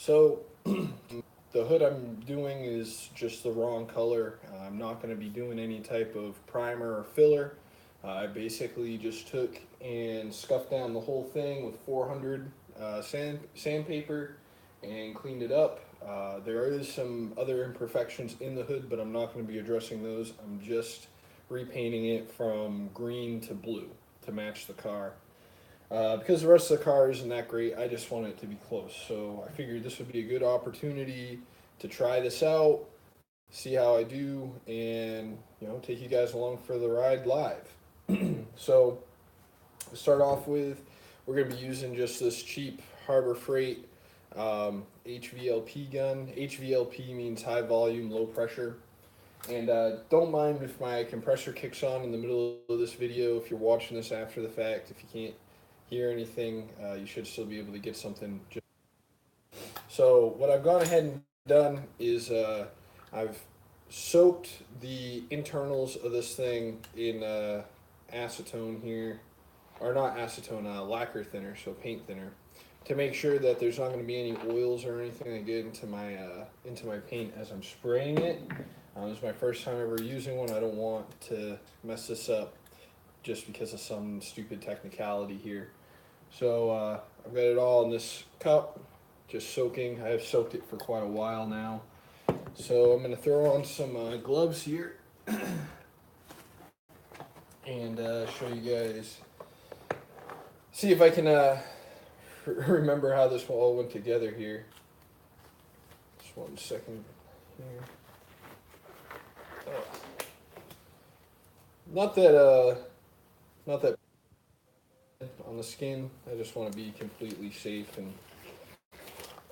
So the hood I'm doing is just the wrong color. I'm not going to be doing any type of primer or filler. I basically just took and scuffed down the whole thing with 400 sandpaper and cleaned it up. There is some other imperfections in the hood, but I'm not going to be addressing those. I'm just repainting it from green to blue to match the car. Because the rest of the car isn't that great, I just want it to be close. So I figured this would be a good opportunity to try this out, see how I do, and take you guys along for the ride live. So to start off with, we're going to be using just this cheap Harbor Freight HVLP gun. HVLP means high volume, low pressure. And don't mind if my compressor kicks on in the middle of this video. If you're watching this after the fact, if you can't hear anything, you should still be able to get something. So what I've gone ahead and done is I've soaked the internals of this thing in acetone here, or not acetone, lacquer thinner, so paint thinner, to make sure that there's not going to be any oils or anything that get into my paint as I'm spraying it. This is my first time ever using one. I don't want to mess this up just because of some stupid technicality here. So I've got it all in this cup, just soaking. I have soaked it for quite a while now. So I'm going to throw on some gloves here and show you guys. See if I can remember how this all went together here. Just 1 second here. Not that on the skin. I just want to be completely safe, and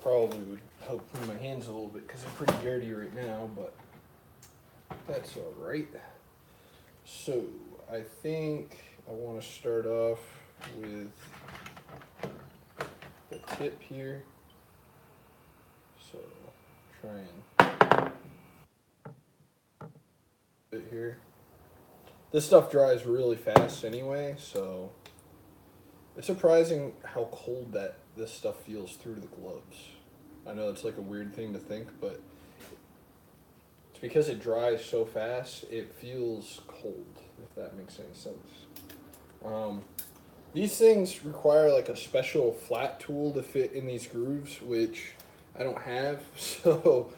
probably would help clean my hands a little bit because they're pretty dirty right now, but that's all right. So I think I want to start off with the tip here. So try and it here. This stuff dries really fast anyway, so it's surprising how cold that this stuff feels through the gloves. I know it's like a weird thing to think, but it's because it dries so fast, it feels cold, if that makes any sense. These things require like a special flat tool to fit in these grooves, which I don't have, so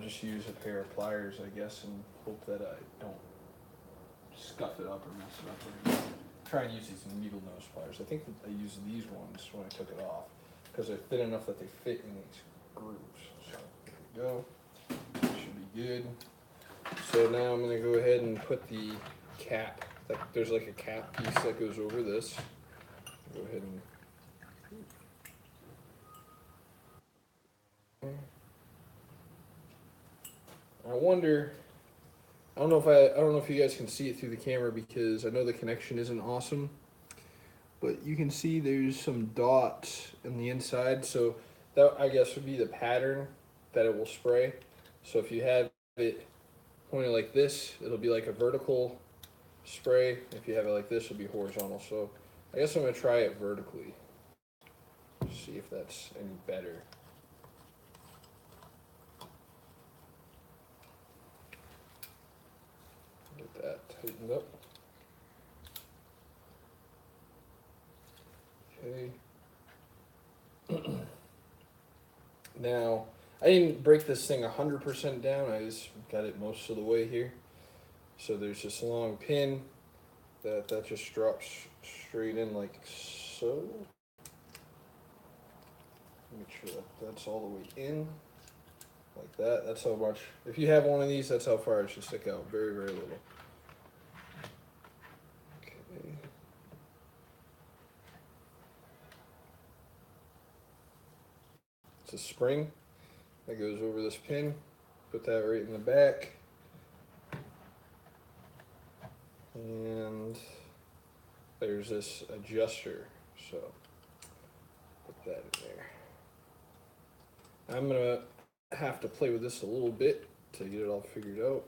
just use a pair of pliers, I guess, and hope that I don't scuff it up or mess it up or anything. Try and use these needle nose pliers. I think that I used these ones when I took it off because they're thin enough that they fit in these grooves. So there we go. Should be good. So now I'm going to go ahead and put the cap. There's like a cap piece that goes over this. Go ahead and I wonder. I don't know if you guys can see it through the camera because I know the connection isn't awesome, but you can see there's some dots in the inside. So that, I guess, would be the pattern that it will spray. So if you have it pointed like this, it'll be like a vertical spray. If you have it like this, it'll be horizontal. So I guess I'm gonna try it vertically. See if that's any better. Get that tightened up. Okay. Now, I didn't break this thing 100% down. I just got it most of the way here. So there's this long pin that just drops straight in like so. Make sure that that's all the way in, like that. That's how much. If you have one of these, that's how far it should stick out. Very, very little. Okay. It's a spring that goes over this pin. Put that right in the back. And there's this adjuster, so put that in there. I'm gonna have to play with this a little bit to get it all figured out.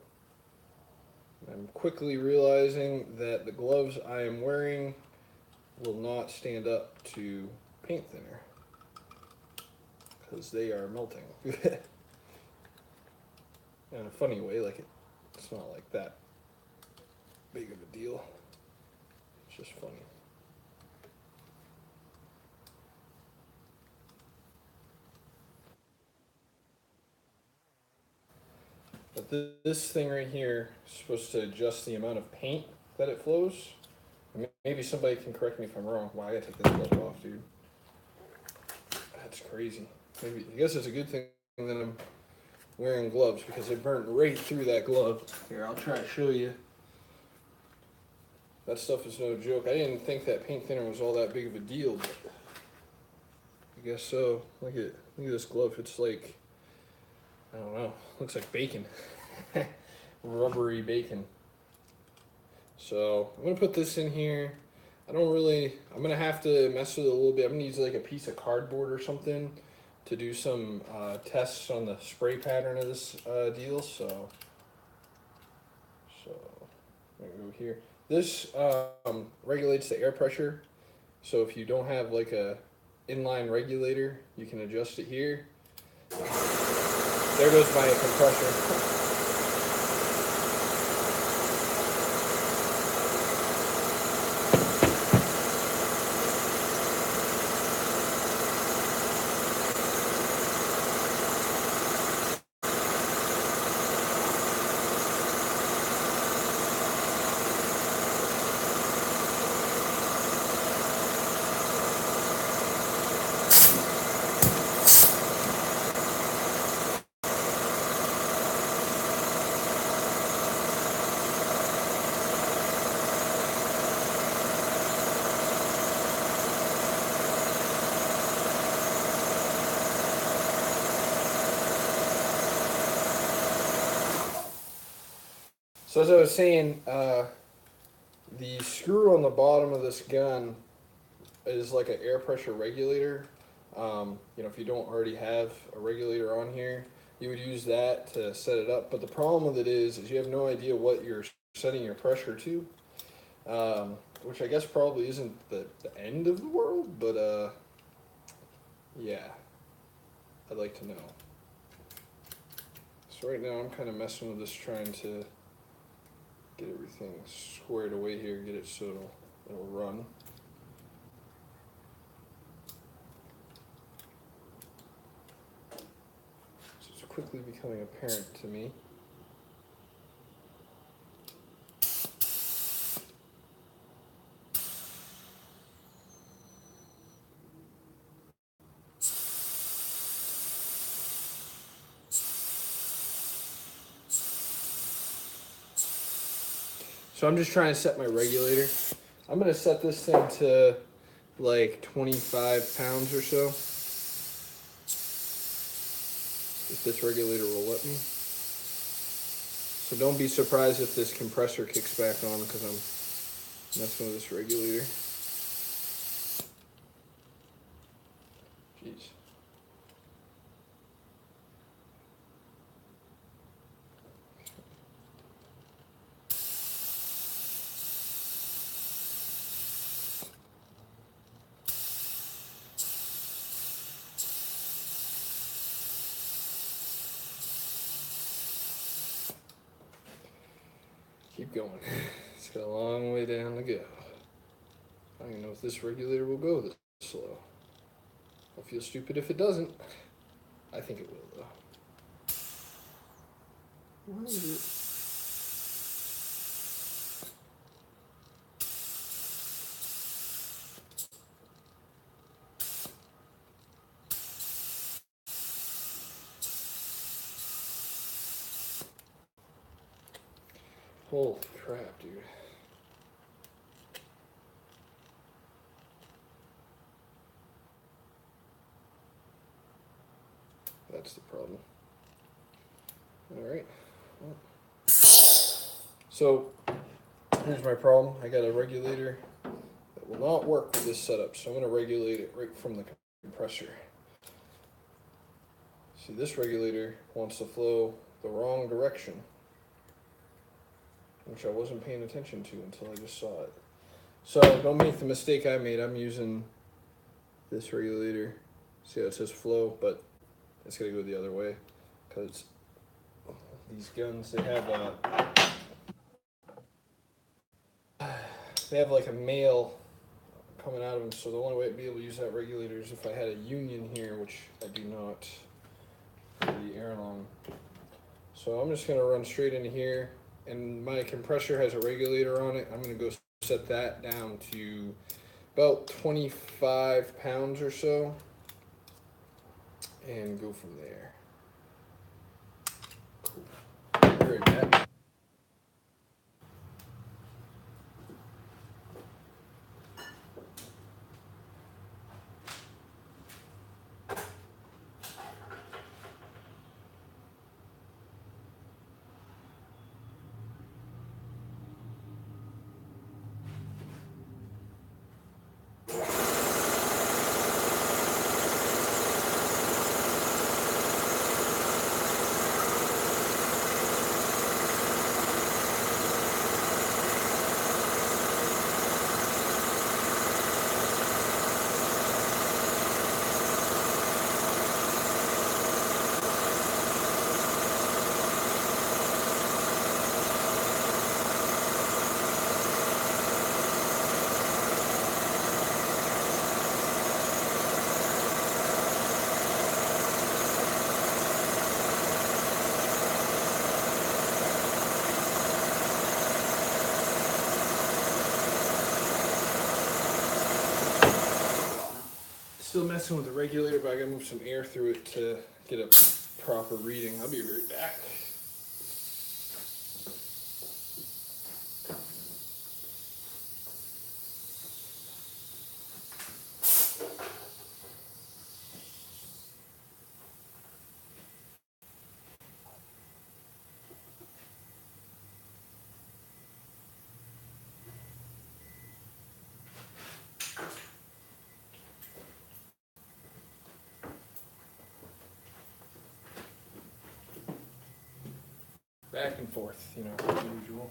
I'm quickly realizing that the gloves I am wearing will not stand up to paint thinner because they are melting. In a funny way, like it's not like that big of a deal. It's just funny. But this thing right here is supposed to adjust the amount of paint that it flows. Maybe somebody can correct me if I'm wrong. Wow, I gotta take this glove off, dude. That's crazy. Maybe I guess it's a good thing that I'm wearing gloves because it burnt right through that glove. Here, I'll try to show you. That stuff is no joke. I didn't think that paint thinner was all that big of a deal, but I guess so. Look at this glove. It's like, I don't know. Looks like bacon. Rubbery bacon. So I'm gonna put this in here. I'm gonna have to mess with it a little bit. I'm gonna use like a piece of cardboard or something to do some tests on the spray pattern of this deal. So I'm gonna go here. This regulates the air pressure. So if you don't have like a inline regulator, you can adjust it here. There goes my compressor. So as I was saying, the screw on the bottom of this gun is like an air pressure regulator. If you don't already have a regulator on here, you would use that to set it up. But the problem with it is you have no idea what you're setting your pressure to, which I guess probably isn't the end of the world, but yeah, I'd like to know. So right now I'm kind of messing with this, trying to get everything squared away here, get it so it'll run. So it's quickly becoming apparent to me. So I'm just trying to set my regulator. I'm gonna set this thing to like 25 pounds or so. If this regulator will let me. So don't be surprised if this compressor kicks back on because I'm messing with this regulator. Jeez. Keep going. It's got a long way down to go. I don't even know if this regulator will go this slow. I'll feel stupid if it doesn't. I think it will though. Why is it? Holy crap, dude. That's the problem. Alright. Well. So, here's my problem. I got a regulator that will not work with this setup, so I'm going to regulate it right from the compressor. See, this regulator wants to flow the wrong direction, which I wasn't paying attention to until I just saw it. So don't make the mistake I made. I'm using this regulator. See how it says flow, but It's gonna go the other way because these guns they have like a male coming out of them. So the only way I'd be able to use that regulator is if I had a union here, which I do not for the airline. So I'm just gonna run straight into here, and my compressor has a regulator on it. I'm gonna go set that down to about 25 pounds or so, and go from there. Cool. Be right back. Still messing with the regulator, but I gotta move some air through it to get a proper reading. I'll be right back. Back and forth, as usual.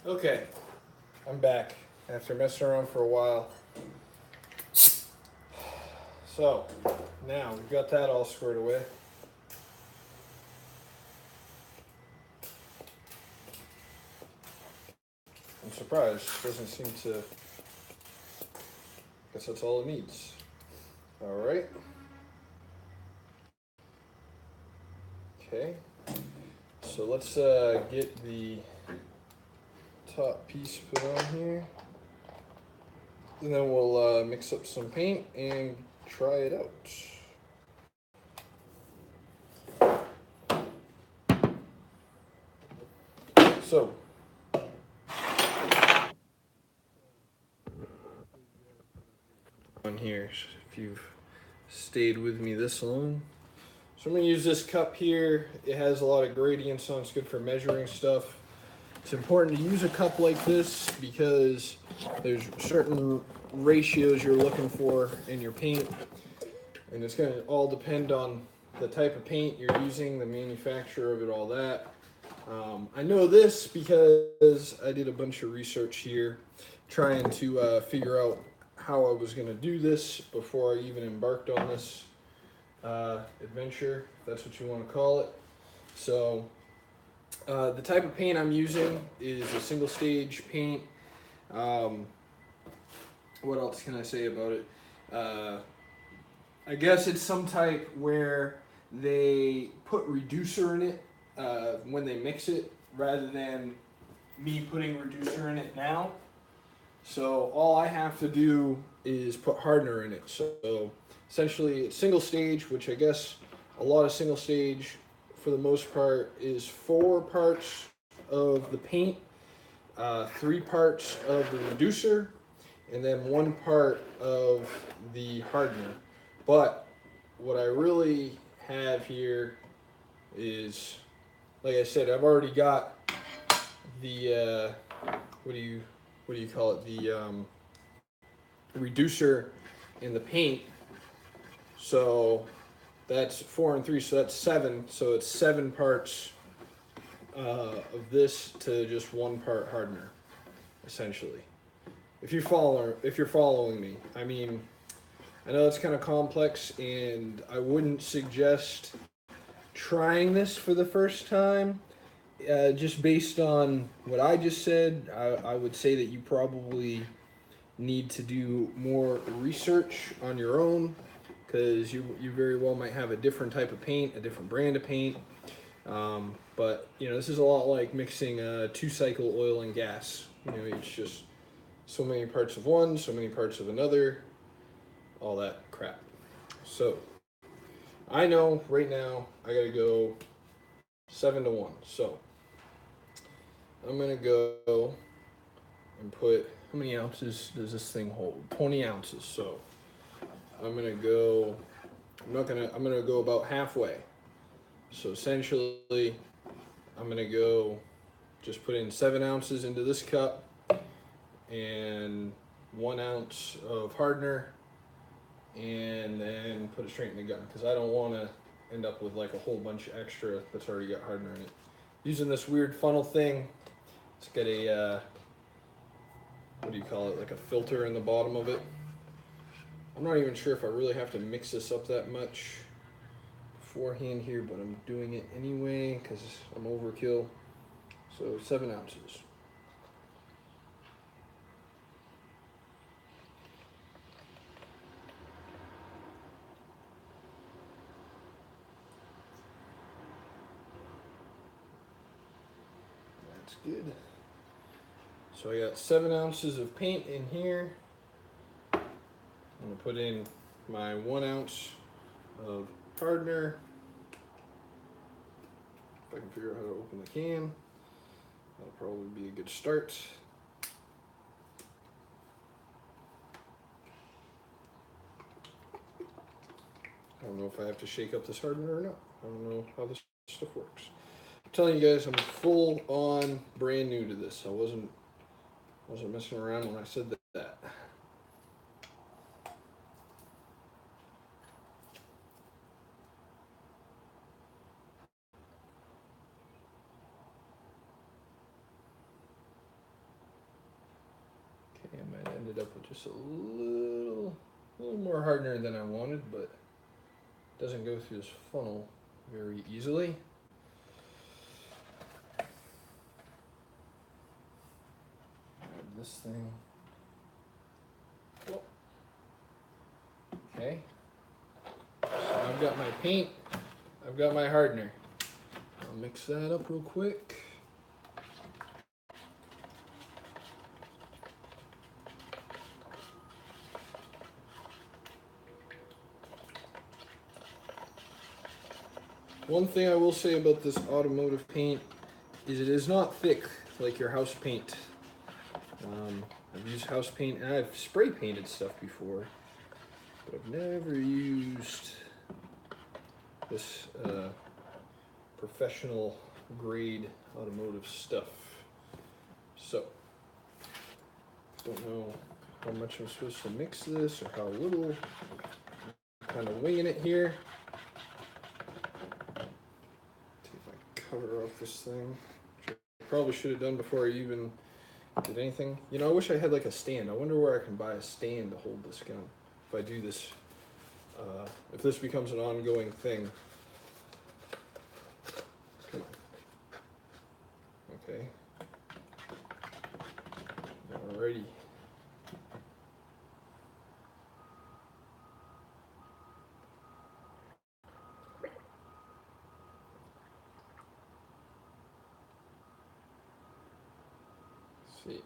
Okay, I'm back after messing around for a while. So, now we've got that all squared away. I'm surprised. It doesn't seem to. Guess that's all it needs. Alright. Okay. So let's get the top piece put on here. And then we'll mix up some paint and try it out. So, on here, if you've stayed with me this long. So I'm going to use this cup here. It has a lot of gradients on. It's good for measuring stuff. It's important to use a cup like this because there's certain ratios you're looking for in your paint, and it's going to all depend on the type of paint you're using, the manufacturer of it, all that. I know this because I did a bunch of research here trying to figure out how I was going to do this before I even embarked on this adventure, if that's what you want to call it. So the type of paint I'm using is a single stage paint. What else can I say about it? I guess it's some type where they put reducer in it when they mix it rather than me putting reducer in it now. So all I have to do is put hardener in it. So essentially it's single stage, which I guess a lot of single stage for the most part is 4 parts of the paint, 3 parts of the reducer, and then 1 part of the hardener. But what I really have here is, like I said, I've already got the what do you call it, the reducer in the paint. So that's 4 and 3, so that's 7. So it's 7 parts of this to just 1 part hardener, essentially. If you're following me, I mean, I know it's kind of complex, and I wouldn't suggest trying this for the first time. Just based on what I just said, I would say that you probably need to do more research on your own, because you very well might have a different type of paint, a different brand of paint. But you know, this is a lot like mixing 2-cycle oil and gas. You know, it's just so many parts of one, so many parts of another, all that crap. So I know right now I gotta go 7 to 1. So I'm gonna go and put, how many ounces does this thing hold? 20 ounces. So I'm gonna go, I'm gonna go about halfway. So essentially I'm gonna go just put in 7 ounces into this cup and 1 ounce of hardener, and then put it straight in the gun, because I don't want to end up with like a whole bunch of extra that's already got hardener in it. Using this weird funnel thing. It's got a what do you call it, like a filter in the bottom of it. I'm not even sure if I really have to mix this up that much beforehand here, but I'm doing it anyway because I'm overkill. So 7 ounces. That's good. So I got 7 ounces of paint in here. I'm gonna put in my 1 ounce of hardener. If I can figure out how to open the can, that'll probably be a good start. I don't know if I have to shake up this hardener or not. I don't know how this stuff works. I'm telling you guys, I'm full on brand new to this. I wasn't messing around when I said that. I ended up with just a little more hardener than I wanted, but it doesn't go through this funnel very easily. Grab this thing. Oh. Okay. So I've got my paint. I've got my hardener. I'll mix that up real quick. One thing I will say about this automotive paint is it is not thick like your house paint. I've used house paint and I've spray painted stuff before, but I've never used this professional grade automotive stuff. So, don't know how much I'm supposed to mix this or how little. I'm kind of winging it here. Cover off this thing, which I probably should have done before I even did anything. You know, I wish I had like a stand. I wonder where I can buy a stand to hold this gun if I do this, if this becomes an ongoing thing. Come on. Okay. Alrighty. See.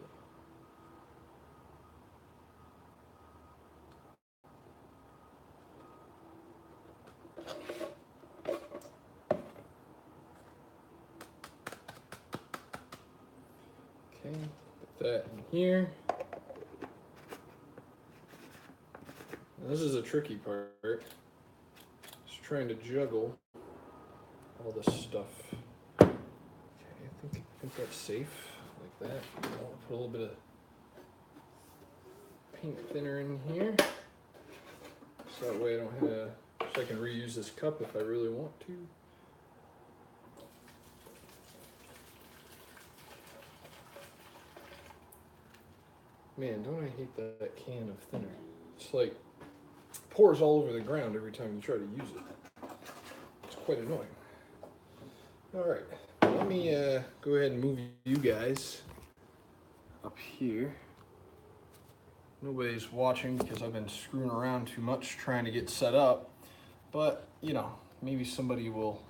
Okay, put that in here. Now, this is a tricky part. Just trying to juggle all this stuff. Okay, I think that's safe like that. I'll put a little bit of paint thinner in here, so that way I don't have, so I can reuse this cup if I really want to. Man, don't I hate that can of thinner? It's like pours all over the ground every time you try to use it. It's quite annoying. All right, let me go ahead and move you guys up here. Nobody's watching because I've been screwing around too much trying to get set up, but you know, maybe somebody will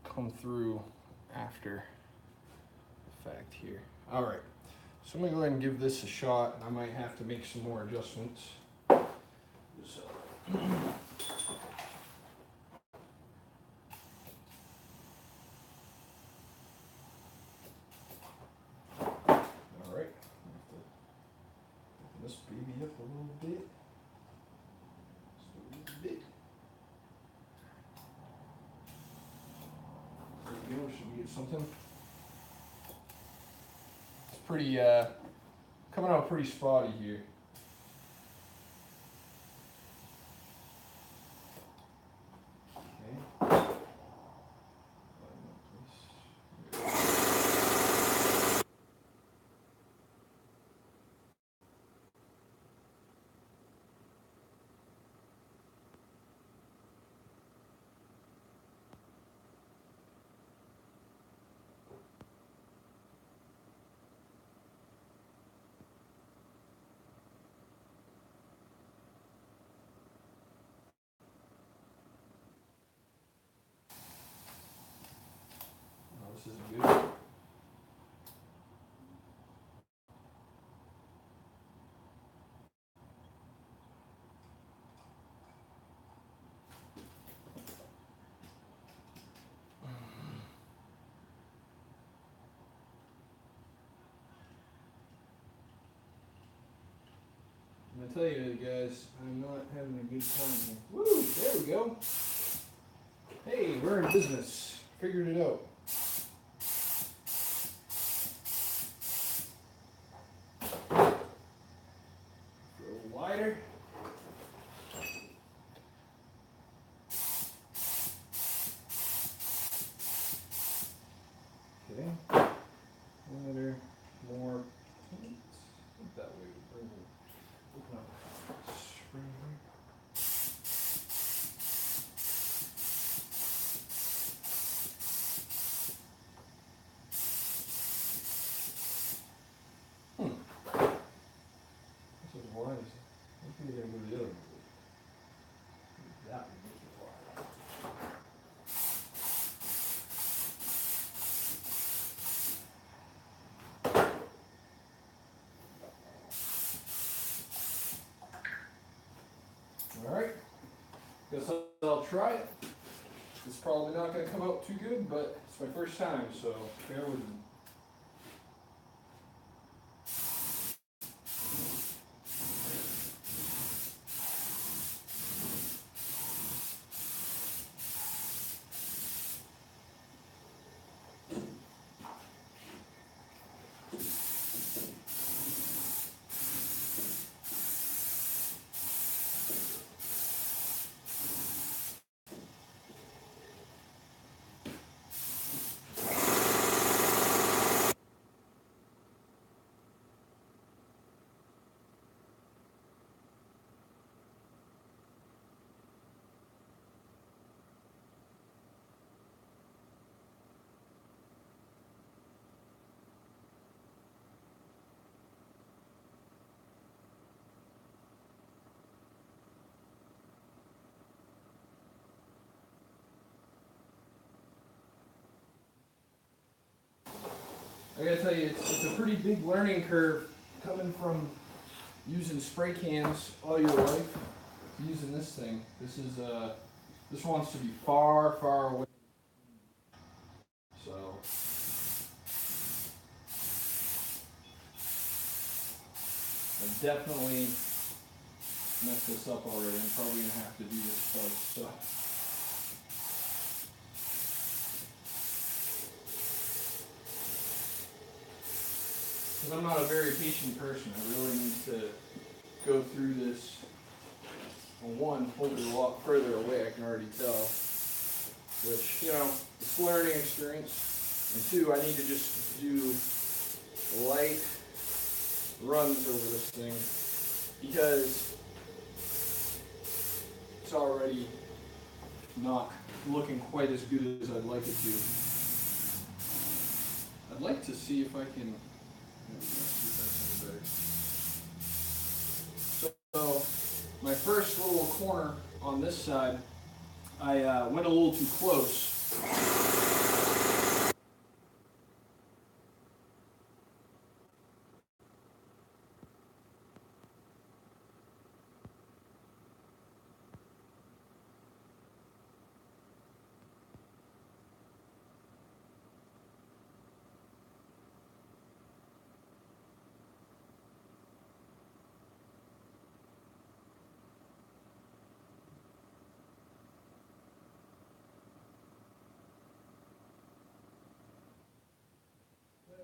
come through after the fact here. All right, so I'm gonna go ahead and give this a shot, and I might have to make some more adjustments. So. This baby up a little bit. Just a little bit. There we go. Should we get something? It's pretty, coming out pretty spotty here. Okay. This is good. I'm gonna tell you guys, I'm not having a good time here. Woo! There we go. Hey, we're in business. Figured it out. A little wider. Okay. Wider, more paint. I think that way would try it. It's probably not going to come out too good, but it's my first time, so bear with me. I gotta tell you, it's a pretty big learning curve coming from using spray cans all your life to using this thing. This wants to be far, far away. So I definitely messed this up already. I'm probably gonna have to do this twice. So. Because I'm not a very patient person, I really need to go through this. Well, one, hold it a lot further away, I can already tell. Which, you know, it's a learning experience. And two, I need to just do light runs over this thing because it's already not looking quite as good as I'd like it to. I'd like to see if I can. So my first little corner on this side, I went a little too close.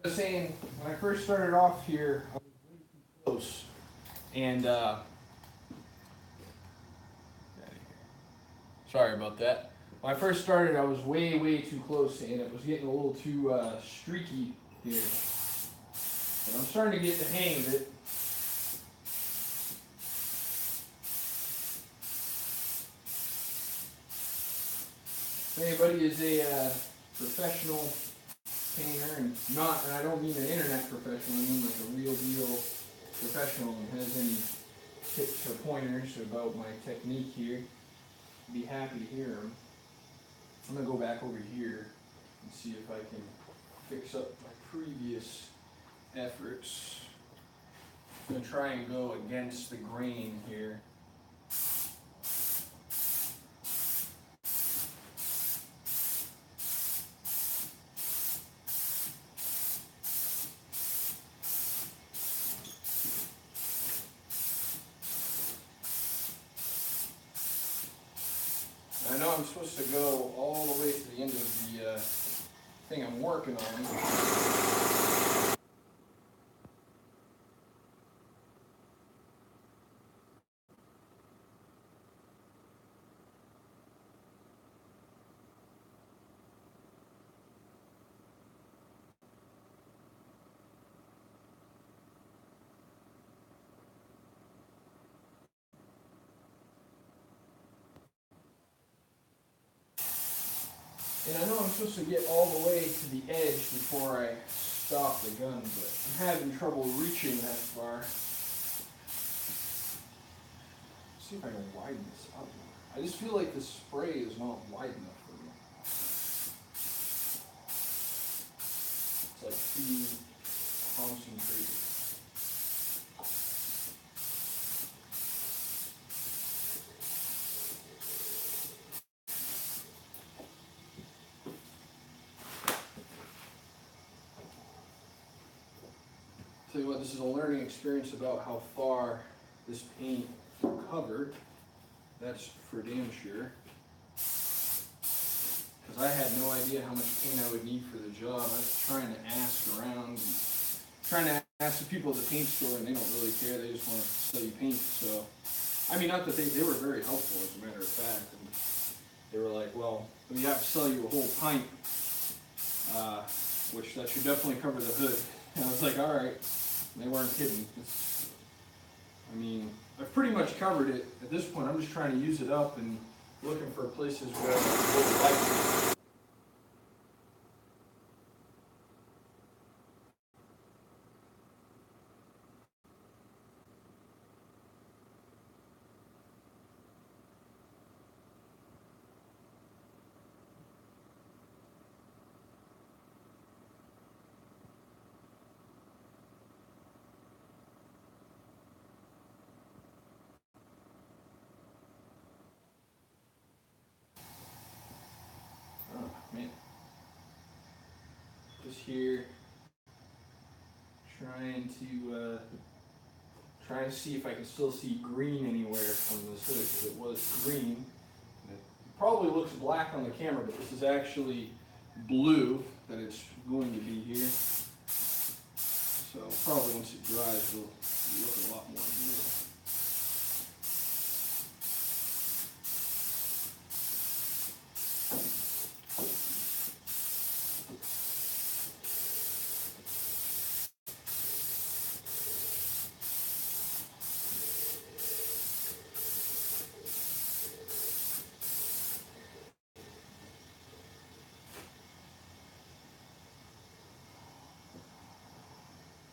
I was saying, when I first started off here, I was way too close. And, sorry about that. When I first started, I was way, way too close, and it was getting a little too streaky here. But I'm starting to get the hang of it. If anybody is a professional painter, and I don't mean an internet professional, I mean like a real deal professional, and has any tips or pointers about my technique here, I'd be happy to hear them. I'm going to go back over here and see if I can fix up my previous efforts. I'm going to try and go against the grain here. I know I'm supposed to go all the way to the end of the thing I'm working on. And I know I'm supposed to get all the way to the edge before I stop the gun, but I'm having trouble reaching that far. Let's see if I can widen this up. I just feel like the spray is not wide enough for me. It's like too concentrated. Tell you what, this is a learning experience about how far this paint will cover. That's for damn sure. Because I had no idea how much paint I would need for the job. I was trying to ask around, and trying to ask the people at the paint store, and they don't really care. They just want to sell you paint. So, I mean, not that they were very helpful, as a matter of fact. And they were like, well, we have to sell you a whole pint, which that should definitely cover the hood. And I was like, all right. They weren't kidding. I mean, I've pretty much covered it. At this point, I'm just trying to use it up and looking for places where I would like to. Oh, man. Just here, trying to see if I can still see green anywhere from this hood, because it was green. It probably looks black on the camera, but this is actually blue that it's going to be here. So probably once it dries, it'll look a lot more blue.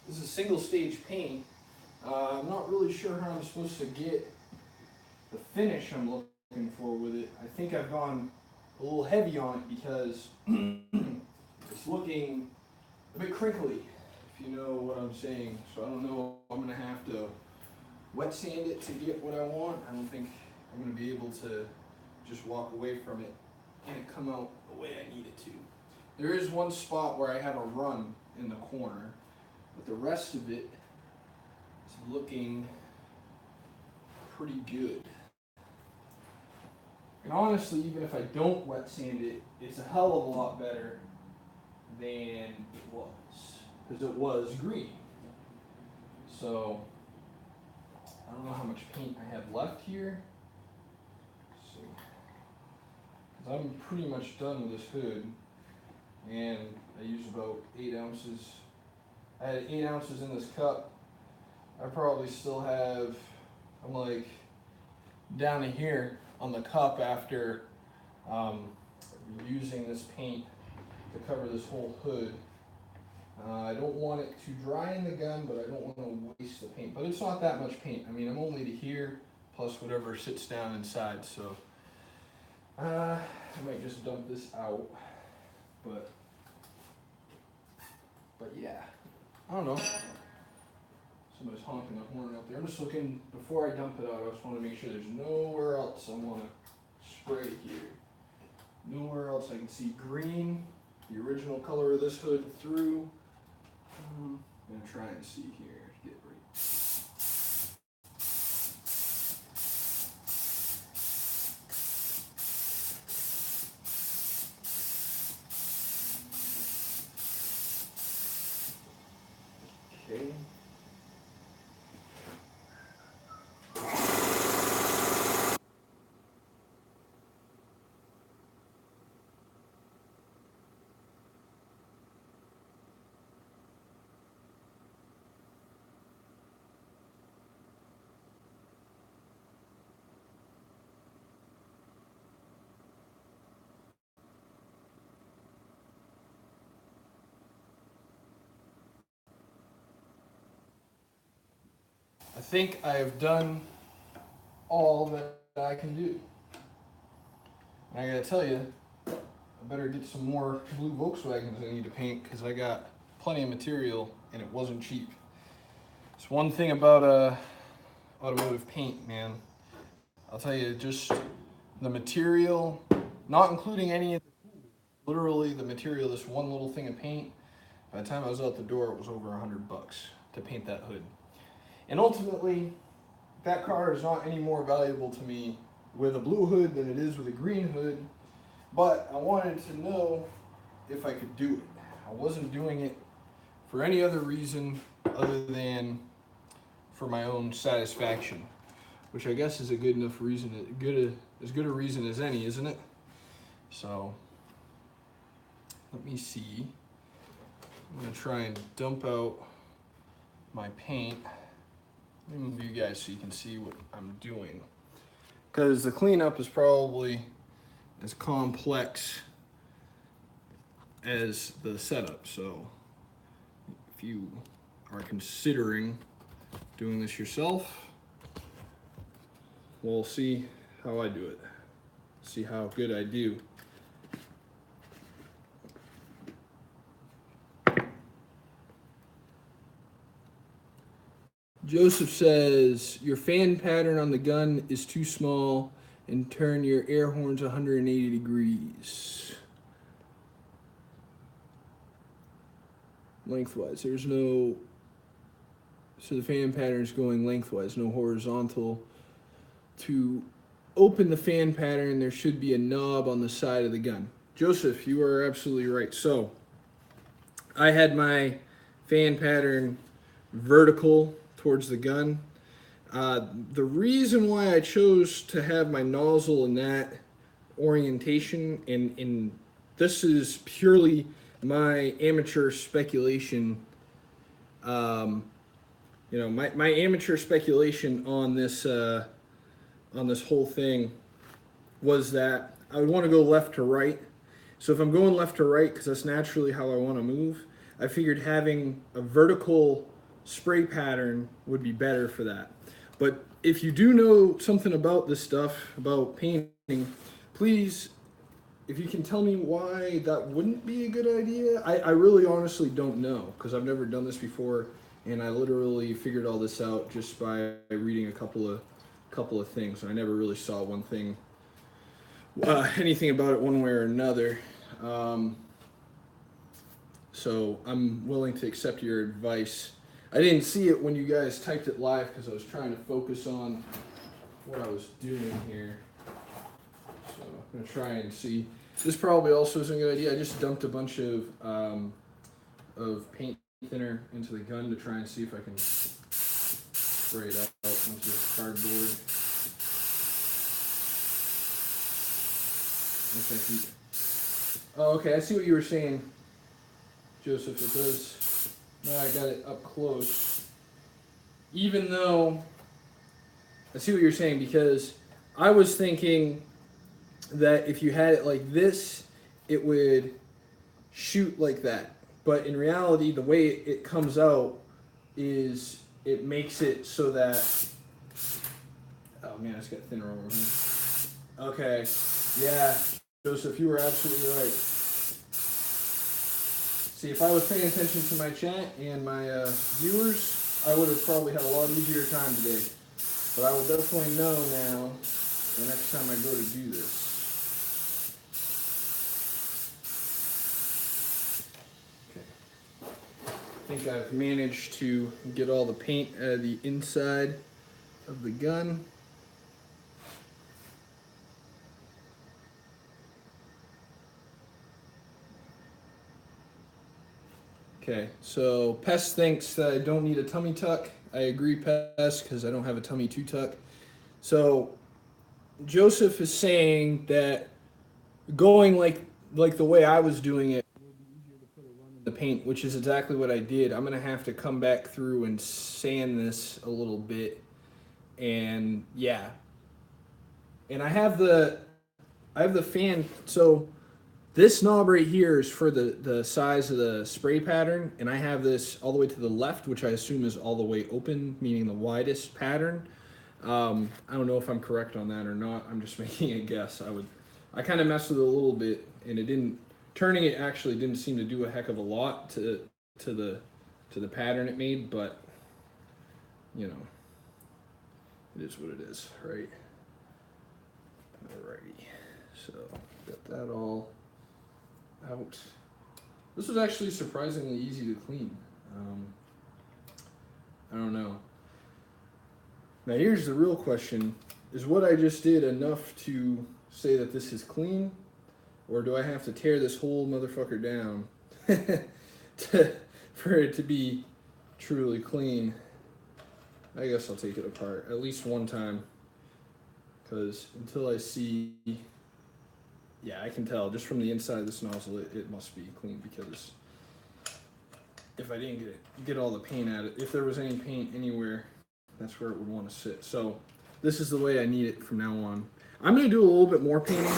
This is single stage paint. I'm not really sure how I'm supposed to get the finish I'm looking for with it. I think I've gone a little heavy on it because it's looking a bit crinkly, if you know what I'm saying. So I don't know if I'm going to have to wet sand it to get what I want. I don't think I'm going to be able to just walk away from it and it come out the way I need it to. There is one spot where I have a run in the corner, but the rest of it is looking pretty good. And honestly, even if I don't wet sand it, it's a hell of a lot better than it was, because it was green. So I don't know how much paint I have left here. So, because I'm pretty much done with this hood, and I use about 8 ounces. I had 8 ounces in this cup. I probably still have, I'm like down to here on the cup after using this paint to cover this whole hood. I don't want it to dry in the gun, but I don't want to waste the paint. But it's not that much paint. I mean, I'm only to here, plus whatever sits down inside. So I might just dump this out. But yeah, I don't know. Somebody's honking a horn out there. I'm just looking, before I dump it out, I just want to make sure there's nowhere else I want to spray here. Nowhere else I can see green, the original color of this hood through. I'm going to try and see here, get right. Okay. I think I have done all that I can do. And I gotta tell you, I better get some more blue Volkswagens I need to paint, because I got plenty of material and it wasn't cheap. It's one thing about automotive paint, man. I'll tell you, just the material, not including any of literally the material, this one little thing of paint, by the time I was out the door, it was over $100. to paint that hood. And ultimately, that car is not any more valuable to me with a blue hood than it is with a green hood, but I wanted to know if I could do it. I wasn't doing it for any other reason other than for my own satisfaction, which I guess is a good enough reason, as good a reason as any, isn't it? So let me see. I'm gonna try and dump out my paint. Let me move you guys so you can see what I'm doing, because the cleanup is probably as complex as the setup. So if you are considering doing this yourself, we'll see how I do it. See how good I do. Joseph says, your fan pattern on the gun is too small and turn your air horns 180 degrees. Lengthwise. There's no... So the fan pattern is going lengthwise, no horizontal. To open the fan pattern, there should be a knob on the side of the gun. Joseph, you are absolutely right. So I had my fan pattern vertical towards the gun. The reason why I chose to have my nozzle in that orientation, and this is purely my amateur speculation, my amateur speculation on this whole thing was that I would want to go left to right. So if I'm going left to right, because that's naturally how I want to move, I figured having a vertical spray pattern would be better for that. But if you do know something about this stuff, about painting, please, if you can tell me why that wouldn't be a good idea. I really honestly don't know, because I've never done this before, and I literally figured all this out just by reading a couple of things. I never really saw one thing, anything about it one way or another. So I'm willing to accept your advice. I didn't see it when you guys typed it live because I was trying to focus on what I was doing here. So I'm gonna try and see. This probably also isn't a good idea. I just dumped a bunch of paint thinner into the gun to try and see if I can spray it out onto this cardboard. Oh, okay. I see what you were saying, Joseph. It does. No, I got it up close. Even though I see what you're saying, because I was thinking that if you had it like this, it would shoot like that. But in reality, the way it comes out is it makes it so that... Oh man, I just got thinner over here. Okay. Yeah, Joseph, you were absolutely right. See, if I was paying attention to my chat and my viewers, I would have probably had a lot easier time today. But I will definitely know now the next time I go to do this. Okay. I think I've managed to get all the paint out of the inside of the gun. Okay, so Pest thinks that I don't need a tummy tuck. I agree, Pest, because I don't have a tummy to tuck. So Joseph is saying that going like the way I was doing it will be easier to put a run in the paint, which is exactly what I did. I'm gonna have to come back through and sand this a little bit, and yeah. And I have the fan. So this knob right here is for the size of the spray pattern, and I have this all the way to the left, which I assume is all the way open, meaning the widest pattern. I don't know if I'm correct on that or not. I'm just making a guess. I kind of messed with it a little bit, and turning it actually didn't seem to do a heck of a lot to the pattern it made, but you know, it is what it is, right? Alrighty, so got that all out. This was actually surprisingly easy to clean. I don't know. Now here's the real question: is what I just did enough to say that this is clean, or do I have to tear this whole motherfucker down to, for it to be truly clean? I guess I'll take it apart at least one time, because until I see, yeah, I can tell just from the inside of this nozzle, it must be clean, because if I didn't get all the paint at it, if there was any paint anywhere, that's where it would want to sit. So this is the way I need it from now on. I'm going to do a little bit more painting.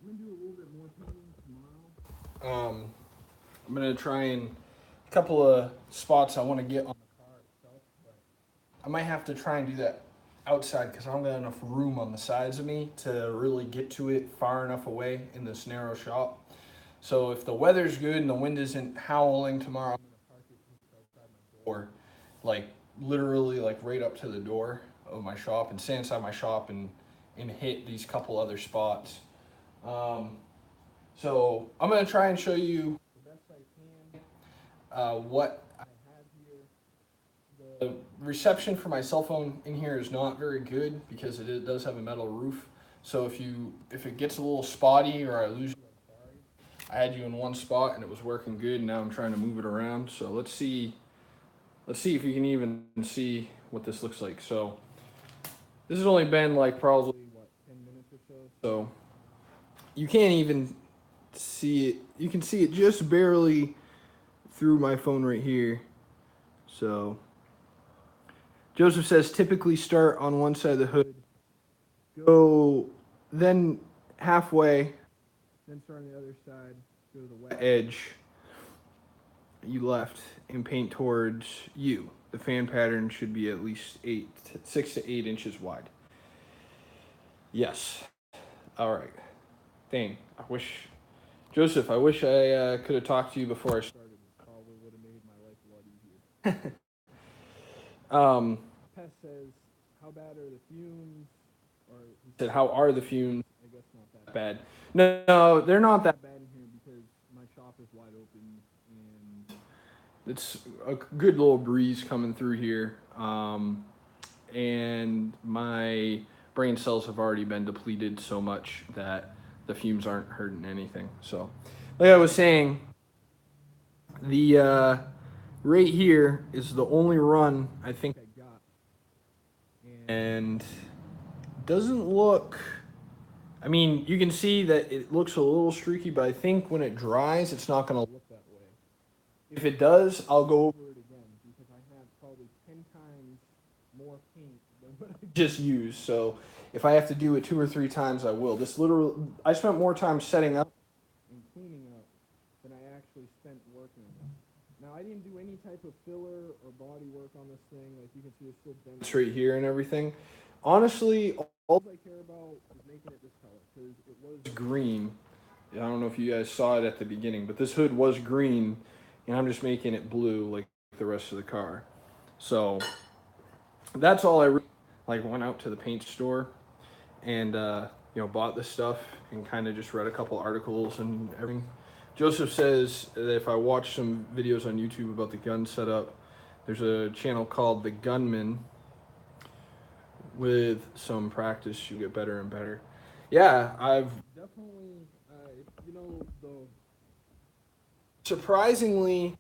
I'm going to do a little bit more painting tomorrow. I'm going to try and a couple of spots I want to get on the car itself, but I might have to try and do that outside because I don't got enough room on the sides of me to really get to it far enough away in this narrow shop. So if the weather's good and the wind isn't howling tomorrow, I'm gonna park it just outside my door, like literally like right up to the door of my shop, and stay inside my shop and hit these couple other spots. Um, so I'm gonna try and show you the best I can what I have here. The reception for my cell phone in here is not very good because it does have a metal roof. So if it gets a little spotty or I lose you, I'm sorry. I had you in one spot and it was working good, and now I'm trying to move it around. So let's see if you can even see what this looks like. So this has only been like probably what 10 minutes or so. So you can't even see it. You can see it just barely through my phone right here. So Joseph says typically start on one side of the hood, go then halfway, then start on the other side, go to the wet edge you left, and paint towards you. The fan pattern should be at least 6 to 8 inches wide. Yes. All right. Dang. I wish, Joseph, I wish I could have talked to you before I started. It probably would have made my life a lot easier. Pest says, how bad are the fumes? Or he said, how are the fumes? I guess not that bad. No, they're not that bad in here because my shop is wide open and it's a good little breeze coming through here. And my brain cells have already been depleted so much that the fumes aren't hurting anything. So, like I was saying, the right here is the only run I think I got, and doesn't look. I mean, you can see that it looks a little streaky, but I think when it dries, it's not going to look that way. If it does, I'll go over it again because I have probably 10 times more paint than what I just used. So if I have to do it 2 or 3 times, I will. This literally, I spent more time setting up and cleaning up than I actually spent working on it. Now, I didn't do any type of filler or body work on this thing. Like you can see, there's still dents right here and everything. Honestly, all I care about is making it this color because it was green. I don't know if you guys saw it at the beginning, but this hood was green, and I'm just making it blue like the rest of the car. So that's all I like. Went out to the paint store and bought this stuff and kind of just read a couple articles and everything. Joseph says that if I watch some videos on YouTube about the gun setup, there's a channel called The Gunman. With some practice, you get better and better. Yeah, I've definitely, the surprisingly,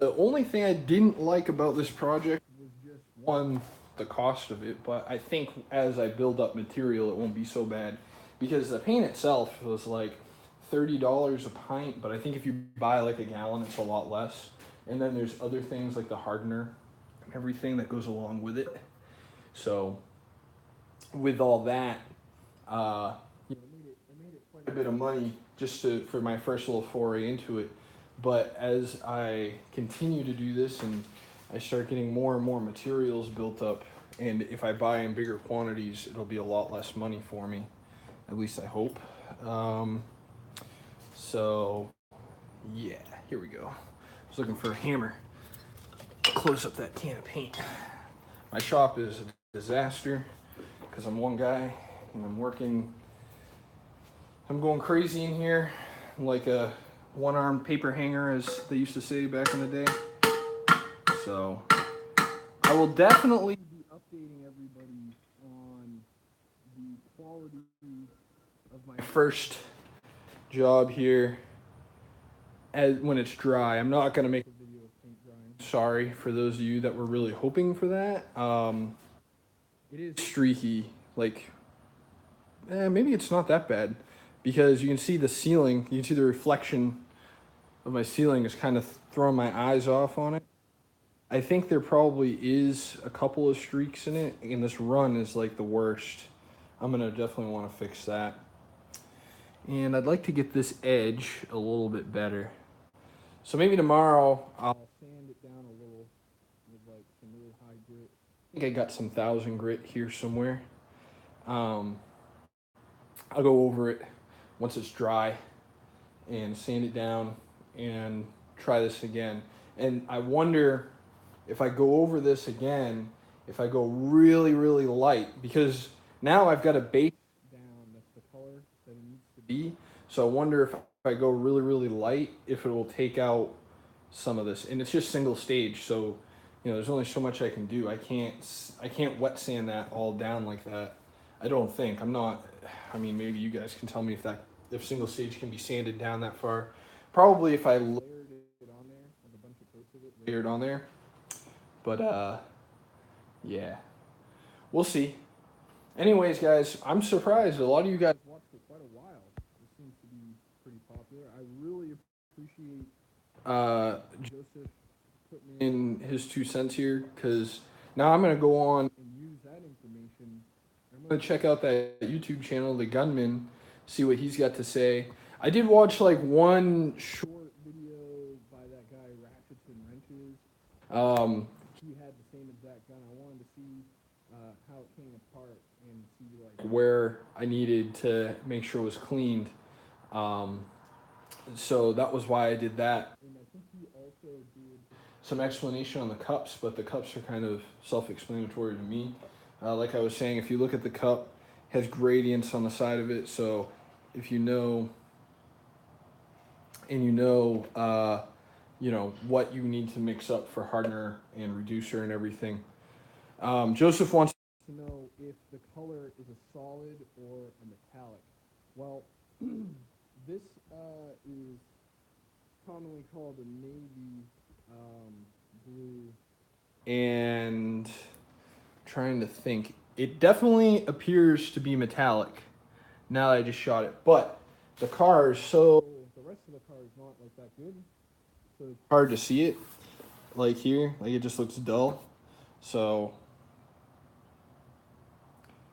the only thing I didn't like about this project was just one, the cost of it. But I think as I build up material, it won't be so bad because the paint itself was like $30 a pint. But I think if you buy like a gallon, it's a lot less. And then there's other things like the hardener and everything that goes along with it. So with all that, I made it quite a bit of money just for my first little foray into it. But as I continue to do this and I start getting more and more materials built up, And if I buy in bigger quantities, it'll be a lot less money for me. At least I hope. Um, so, yeah, here we go. I was looking for a hammer to close up that can of paint. My shop is a disaster because I'm one guy and I'm going crazy in here, like a one-armed paper hanger, as they used to say back in the day. So I will definitely be updating everybody on the quality of my first job here as when it's dry. I'm not gonna make a video of paint drying. Sorry for those of you that were really hoping for that. It is streaky, like maybe it's not that bad because you can see the ceiling. You can see the reflection of my ceiling is kind of throwing my eyes off on it. I think there probably is a couple of streaks in it, and this run is like the worst. I'm gonna definitely want to fix that. And I'd like to get this edge a little bit better. So maybe tomorrow I'll sand it down a little with like some really high grit. I think I got some 1,000 grit here somewhere. Um, I'll go over it once it's dry and sand it down and try this again. And I wonder if I go over this again, if I go really, really light, because now I've got a base down that's the color that it needs to be. So I wonder if I go really, really light, if it will take out some of this. And it's just single stage, so there's only so much I can do. I can't wet sand that all down like that. I don't think. I'm not. I mean, maybe you guys can tell me if single stage can be sanded down that far. Probably if I layered it on there, like a bunch of coats of it layered on there. But yeah, we'll see. Anyways, guys, I'm surprised a lot of you guys watched for quite a while. It seems to be pretty popular. I really appreciate Joseph putting in his 2 cents here because now I'm gonna go on and use that information. I'm gonna check out that YouTube channel, The Gunman, see what he's got to say. I did watch like one short video by that guy Ratchets and Wrenches. He had the same exact gun. I wanted to see how it came apart and see like where I needed to make sure it was cleaned. Um, so that was why I did that. And I think he also did some explanation on the cups, but the cups are kind of self-explanatory to me. Like I was saying, if you look at the cup, it has gradients on the side of it. So if you know, and what you need to mix up for hardener and reducer and everything. Joseph wants to know if the color is a solid or a metallic. Well, this is commonly called a navy blue. And trying to think, it definitely appears to be metallic. Now that I just shot it, but the car is the rest of the car is not like that good, so it's hard to see it. Like here, like it just looks dull. So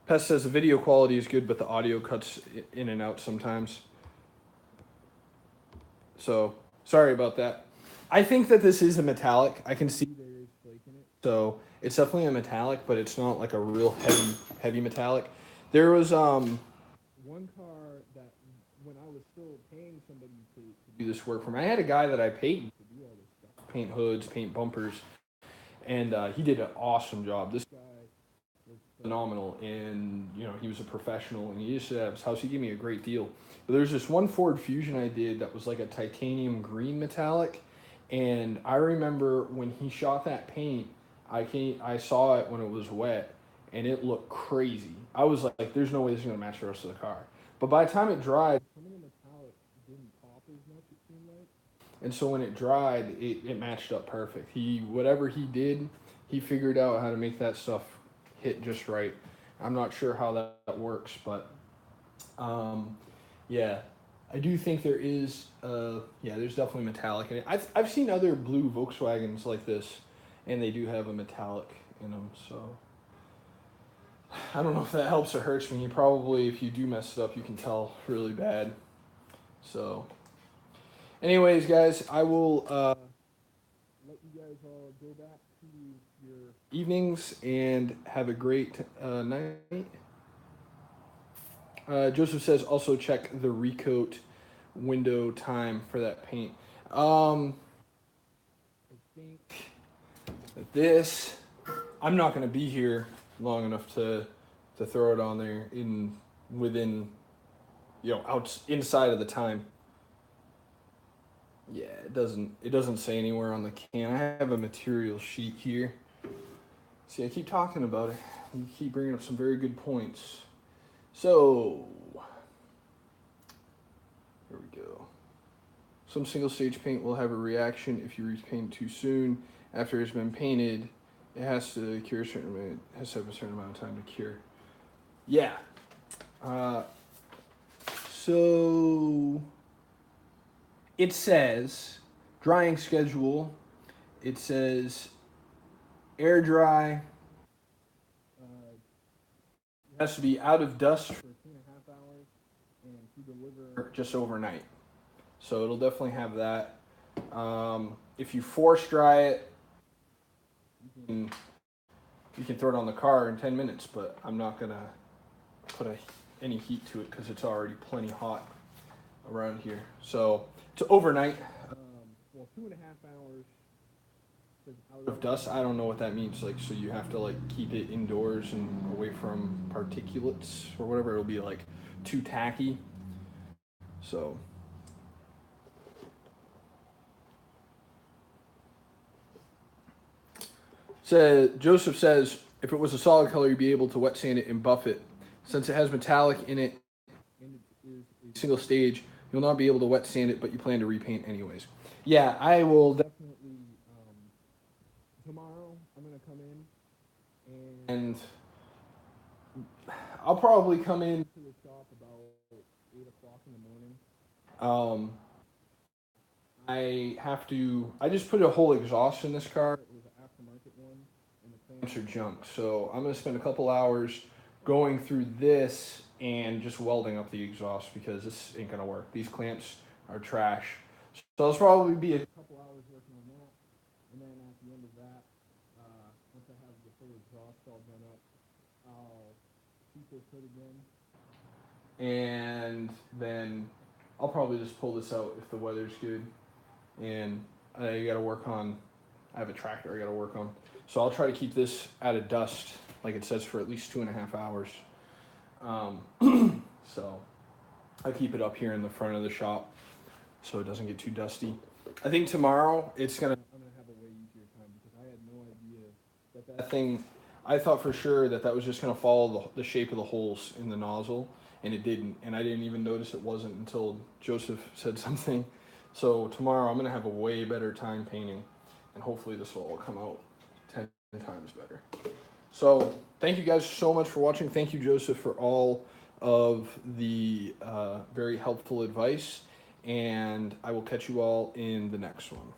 Pest says the video quality is good, but the audio cuts in and out sometimes. So sorry about that. I think that this is a metallic. I can see there is flake in it. So it's definitely a metallic, but it's not like a real heavy metallic. There was one car that when I was still paying somebody to do this work for me, I had a guy that I paid to do all this stuff, paint hoods, paint bumpers, and he did an awesome job. This guy was phenomenal, and he was a professional, and he used to have his house. He gave me a great deal. But there's this one Ford Fusion I did that was like a titanium green metallic, and I remember when he shot that paint, I saw it when it was wet, and it looked crazy. I was like, "There's no way this is gonna match the rest of the car." But by the time it dried, some of the metallic didn't pop as much. It seemed like. And so when it dried, it matched up perfect. Whatever he did, he figured out how to make that stuff hit just right. I'm not sure how that works, but yeah, I do think there is. There's definitely metallic in it. I've seen other blue Volkswagens like this, and they do have a metallic in them. So I don't know if that helps or hurts me. Probably, if you do mess it up, you can tell really bad. So, anyways, guys, I will let you guys all go back to evenings and have a great night. Joseph says also check the recoat window time for that paint. I think this, I'm not going to be here long enough to throw it on there in within, out inside of the time. Yeah, it doesn't say anywhere on the can. I have a material sheet here. See, I keep talking about it. You keep bringing up some very good points. So, here we go. Some single stage paint will have a reaction if you repaint too soon. After it's been painted, it has to cure a certain amount. It has to have a certain amount of time to cure. Yeah. Uh, so it says drying schedule. It says air dry. It has to be out of dust for 2.5 hours and to deliver just overnight. So it'll definitely have that. If you force dry it, you can throw it on the car in 10 minutes, but I'm not gonna put any heat to it because it's already plenty hot around here. So it's overnight. Well, 2.5 hours out of dust. I don't know what that means. Like, so you have to like keep it indoors and away from particulates or whatever. It'll be like too tacky. So Joseph says if it was a solid color, you'd be able to wet sand it and buff it. Since it has metallic in it and it is a single stage, you'll not be able to wet sand it, but you plan to repaint anyways. Yeah, I will definitely. Tomorrow, I'm gonna come in and I'll probably come in to the shop about 8 o'clock in the morning. I have to. I just put a whole exhaust in this car. It was an aftermarket one, and the clamps are junk. So I'm gonna spend a couple hours going through this and just welding up the exhaust because this ain't gonna work. These clamps are trash. So it'll probably be a couple hours working on that, and then at the end of that, once I have the full exhaust all done up, I'll heat this hood again, and then I'll probably just pull this out if the weather's good. And I got to work on. I have a tractor I got to work on, so I'll try to keep this out of dust, like it says, for at least 2.5 hours. So I keep it up here in the front of the shop, so it doesn't get too dusty. I think tomorrow I'm gonna have a way easier time because I had no idea that thing. I thought for sure that was just gonna follow the shape of the holes in the nozzle, and it didn't. And I didn't even notice it wasn't until Joseph said something. So tomorrow I'm gonna have a way better time painting, and hopefully this will all come out 10 times better. So thank you guys so much for watching. Thank you, Joseph, for all of the very helpful advice, and I will catch you all in the next one.